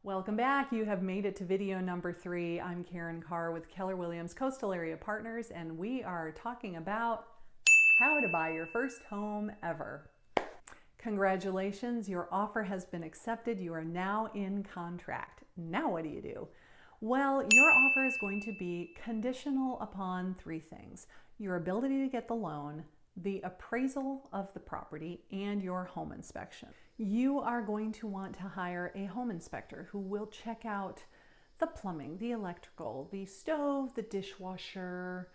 Welcome back. You have made it to video number 3. I'm Karen Carr with Keller Williams Coastal Area Partners, and we are talking about how to buy your first home ever. Congratulations, your offer has been accepted. You are now in contract. Now what do? Well, your offer is going to be conditional upon 3 things: your ability to get the loan, the appraisal of the property, and your home inspection. You are going to want to hire a home inspector who will check out the plumbing, the electrical, the stove, the dishwasher,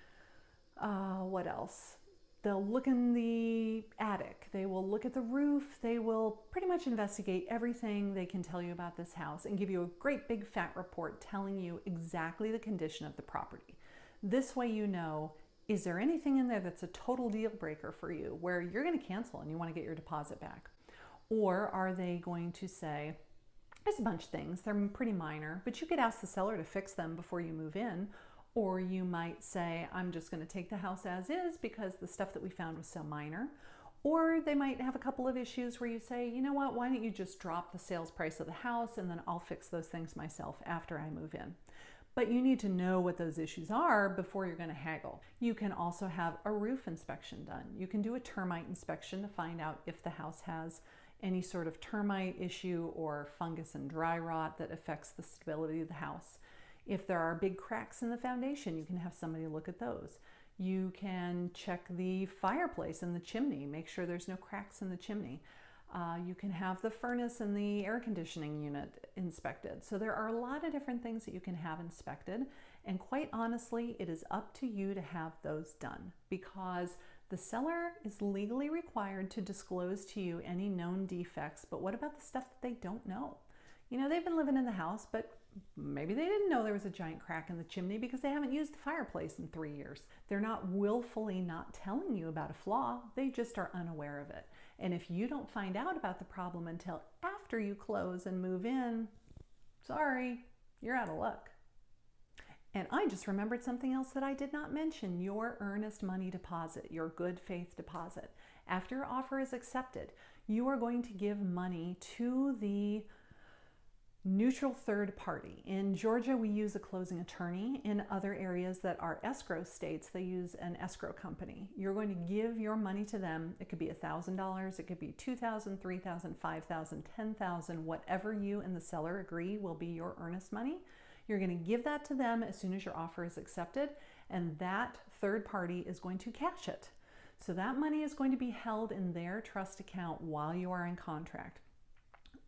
what else? They'll look in the attic, they will look at the roof, they will pretty much investigate everything they can tell you about this house and give you a great big fat report telling you exactly the condition of the property. This way you know, is there anything in there that's a total deal breaker for you where you're going to cancel and you want to get your deposit back? Or are they going to say, there's a bunch of things, they're pretty minor, but you could ask the seller to fix them before you move in. Or you might say, I'm just going to take the house as is because the stuff that we found was so minor. Or they might have a couple of issues where you say, you know what, why don't you just drop the sales price of the house and then I'll fix those things myself after I move in. But you need to know what those issues are before you're going to haggle. You can also have a roof inspection done. You can do a termite inspection to find out if the house has any sort of termite issue or fungus and dry rot that affects the stability of the house. If there are big cracks in the foundation, you can have somebody look at those. You can check the fireplace and the chimney, make sure there's no cracks in the chimney. You can have the furnace and the air conditioning unit inspected. So there are a lot of different things that you can have inspected. And quite honestly, it is up to you to have those done because the seller is legally required to disclose to you any known defects. But what about the stuff that they don't know? You know, they've been living in the house, but maybe they didn't know there was a giant crack in the chimney because they haven't used the fireplace in 3 years. They're not willfully not telling you about a flaw. They just are unaware of it. And if you don't find out about the problem until after you close and move in, sorry, you're out of luck. And I just remembered something else that I did not mention: your earnest money deposit, your good faith deposit. After your offer is accepted, you are going to give money to the neutral third party. In Georgia, we use a closing attorney. In other areas that are escrow states, they use an escrow company. You're going to give your money to them. It could be $1,000, it could be $2,000, $3,000, $5,000, $10,000, whatever you and the seller agree will be your earnest money. You're going to give that to them as soon as your offer is accepted, and that third party is going to cash it. So that money is going to be held in their trust account while you are in contract.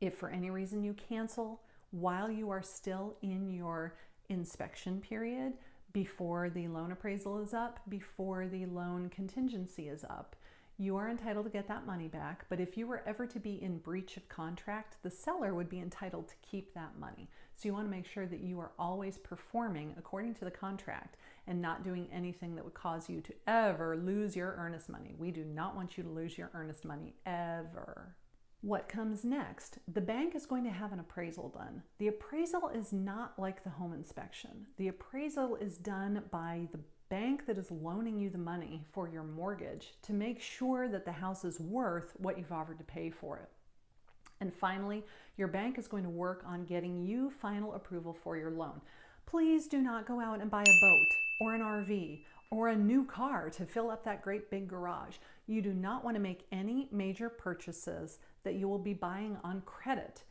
If for any reason you cancel while you are still in your inspection period, before the loan appraisal is up, before the loan contingency is up, you are entitled to get that money back. But if you were ever to be in breach of contract, the seller would be entitled to keep that money. So you want to make sure that you are always performing according to the contract and not doing anything that would cause you to ever lose your earnest money. We do not want you to lose your earnest money ever. What comes next? The bank is going to have an appraisal done. The appraisal is not like the home inspection. The appraisal is done by the bank that is loaning you the money for your mortgage to make sure that the house is worth what you've offered to pay for it. And finally, your bank is going to work on getting you final approval for your loan. Please do not go out and buy a boat or an RV or a new car to fill up that great big garage. You do not want to make any major purchases that you will be buying on credit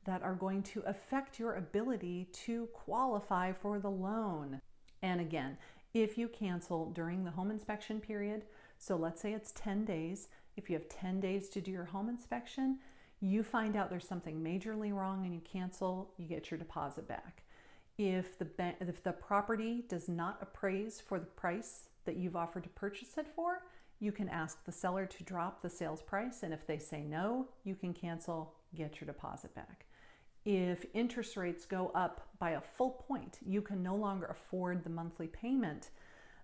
that are going to affect your ability to qualify for the loan. And again, if you cancel during the home inspection period, so let's say it's 10 days, if you have 10 days to do your home inspection, you find out there's something majorly wrong and you cancel, you get your deposit back. If the property does not appraise for the price that you've offered to purchase it for, you can ask the seller to drop the sales price, and if they say no, you can cancel, get your deposit back. If interest rates go up by a full point, you can no longer afford the monthly payment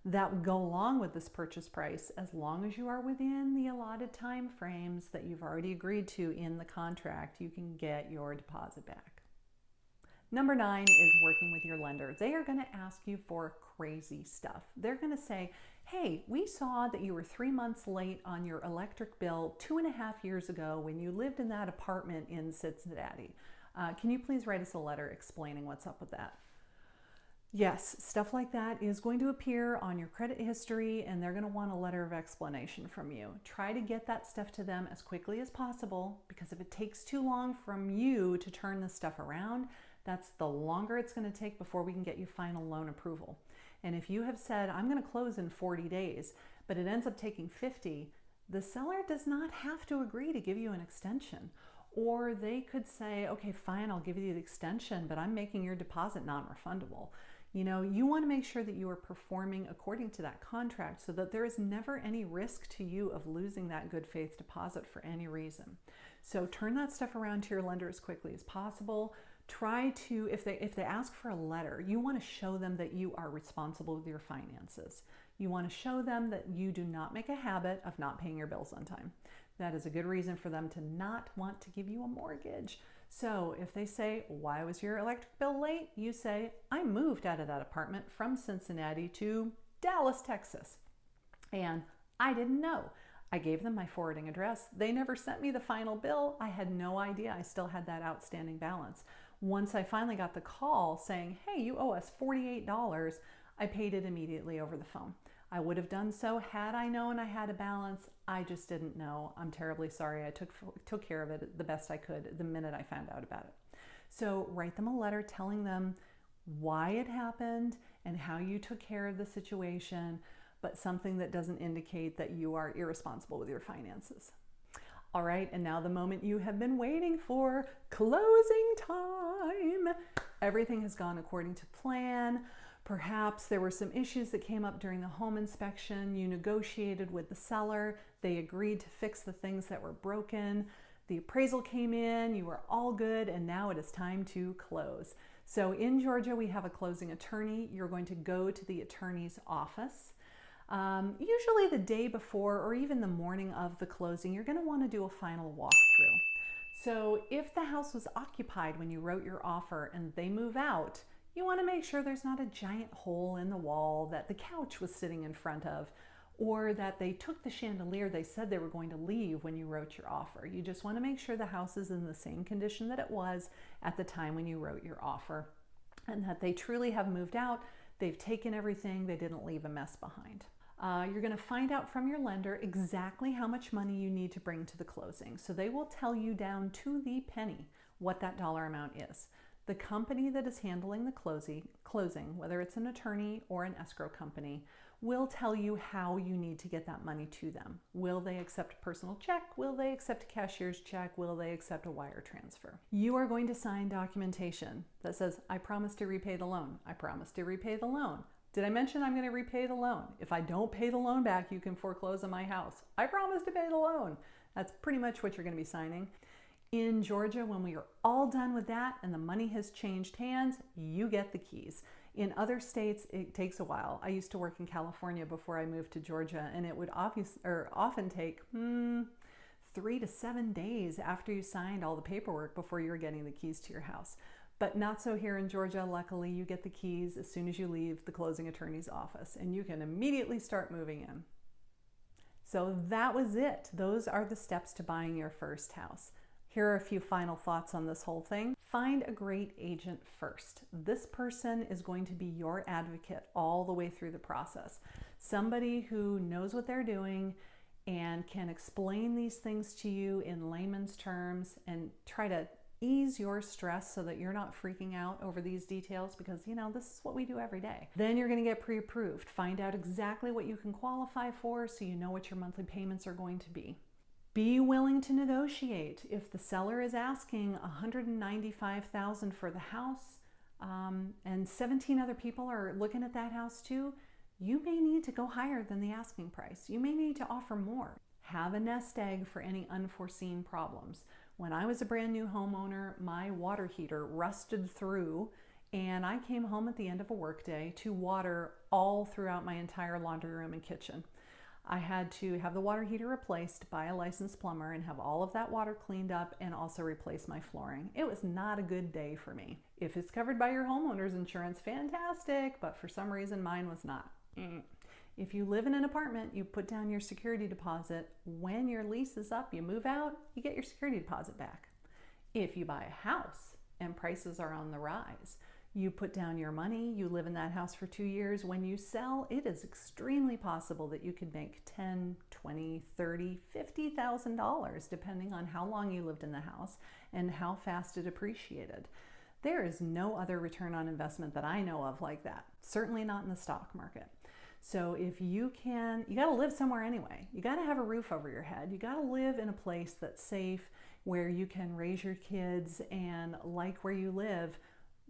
that would go along with this purchase price, as long as you are within the allotted time frames that you've already agreed to in the contract, you can get your deposit back. Number 9 is working with your lender. They are going to ask you for crazy stuff. They're going to say, hey, we saw that you were 3 months late on your electric bill 2.5 years ago when you lived in that apartment in Cincinnati. Can you please write us a letter explaining what's up with that? Yes, stuff like that is going to appear on your credit history, and they're going to want a letter of explanation from you. Try to get that stuff to them as quickly as possible, because if it takes too long from you to turn this stuff around, that's the longer it's going to take before we can get you final loan approval. And if you have said, I'm going to close in 40 days, but it ends up taking 50, the seller does not have to agree to give you an extension. Or they could say, okay, fine, I'll give you the extension, but I'm making your deposit non-refundable. You know, you want to make sure that you are performing according to that contract so that there is never any risk to you of losing that good faith deposit for any reason. So turn that stuff around to your lender as quickly as possible. Try to, if they ask for a letter, you want to show them that you are responsible with your finances. You want to show them that you do not make a habit of not paying your bills on time. That is a good reason for them to not want to give you a mortgage. So if they say, why was your electric bill late? You say, I moved out of that apartment from Cincinnati to Dallas, Texas, and I didn't know. I gave them my forwarding address. They never sent me the final bill. I had no idea I still had that outstanding balance. Once I finally got the call saying, hey, you owe us $48, I paid it immediately over the phone. I would have done so had I known I had a balance. I just didn't know. I'm terribly sorry. I took care of it the best I could the minute I found out about it. So write them a letter telling them why it happened and how you took care of the situation, but something that doesn't indicate that you are irresponsible with your finances. All right, and now the moment you have been waiting for, closing time. Everything has gone according to plan. Perhaps there were some issues that came up during the home inspection. You negotiated with the seller. They agreed to fix the things that were broken. The appraisal came in, you were all good, and now it is time to close. So in Georgia, we have a closing attorney. You're going to go to the attorney's office. Usually the day before or even the morning of the closing, you're going to want to do a final walkthrough. So if the house was occupied when you wrote your offer and they move out, you want to make sure there's not a giant hole in the wall that the couch was sitting in front of, or that they took the chandelier they said they were going to leave when you wrote your offer. You just want to make sure the house is in the same condition that it was at the time when you wrote your offer, and that they truly have moved out, they've taken everything, they didn't leave a mess behind. You're going to find out from your lender exactly how much money you need to bring to the closing. So they will tell you down to the penny what that dollar amount is. The company that is handling the closing, whether it's an attorney or an escrow company, will tell you how you need to get that money to them. Will they accept a personal check? Will they accept a cashier's check? Will they accept a wire transfer? You are going to sign documentation that says, I promise to repay the loan. I promise to repay the loan. Did I mention I'm going to repay the loan? If I don't pay the loan back, you can foreclose on my house. I promise to pay the loan. That's pretty much what you're going to be signing. In Georgia, when we are all done with that and the money has changed hands, you get the keys. In other states, it takes a while. I used to work in California before I moved to Georgia, and it would often take 3 to 7 days after you signed all the paperwork before you were getting the keys to your house. But not so here in Georgia. Luckily, you get the keys as soon as you leave the closing attorney's office, and you can immediately start moving in. So that was it. Those are the steps to buying your first house. Here are a few final thoughts on this whole thing. Find a great agent first. This person is going to be your advocate all the way through the process. Somebody who knows what they're doing and can explain these things to you in layman's terms and try to ease your stress so that you're not freaking out over these details, because this is what we do every day. Then you're going to get pre-approved. Find out exactly what you can qualify for so you know what your monthly payments are going to be. Be willing to negotiate. If the seller is asking $195,000 for the house, and 17 other people are looking at that house too, you may need to go higher than the asking price. You may need to offer more. Have a nest egg for any unforeseen problems. When I was a brand new homeowner, my water heater rusted through, and I came home at the end of a workday to water all throughout my entire laundry room and kitchen. I had to have the water heater replaced by a licensed plumber and have all of that water cleaned up and also replace my flooring. It was not a good day for me. If it's covered by your homeowner's insurance, fantastic, but for some reason mine was not. If you live in an apartment, you put down your security deposit. When your lease is up, you move out, you get your security deposit back. If you buy a house, and prices are on the rise. You put down your money, you live in that house for 2 years. When you sell, it is extremely possible that you could make $10, $20, $30, $50,000 depending on how long you lived in the house and how fast it appreciated. There is no other return on investment that I know of like that, certainly not in the stock market. So if you can, you got to live somewhere anyway. You got to have a roof over your head. You got to live in a place that's safe, where you can raise your kids and like where you live.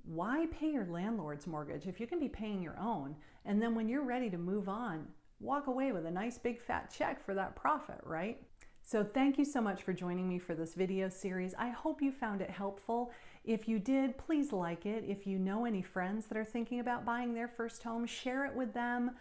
Why pay your landlord's mortgage if you can be paying your own? And then when you're ready to move on, walk away with a nice big fat check for that profit, right? So thank you so much for joining me for this video series. I hope you found it helpful. If you did, please like it. If you know any friends that are thinking about buying their first home, share it with them.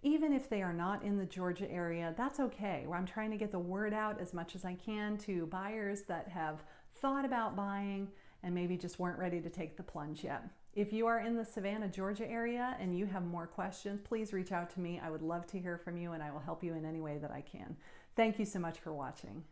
Even if they are not in the Georgia area, that's okay. I'm trying to get the word out as much as I can to buyers that have thought about buying and maybe just weren't ready to take the plunge yet. If you are in the Savannah, Georgia area and you have more questions, please reach out to me. I would love to hear from you and I will help you in any way that I can. Thank you so much for watching.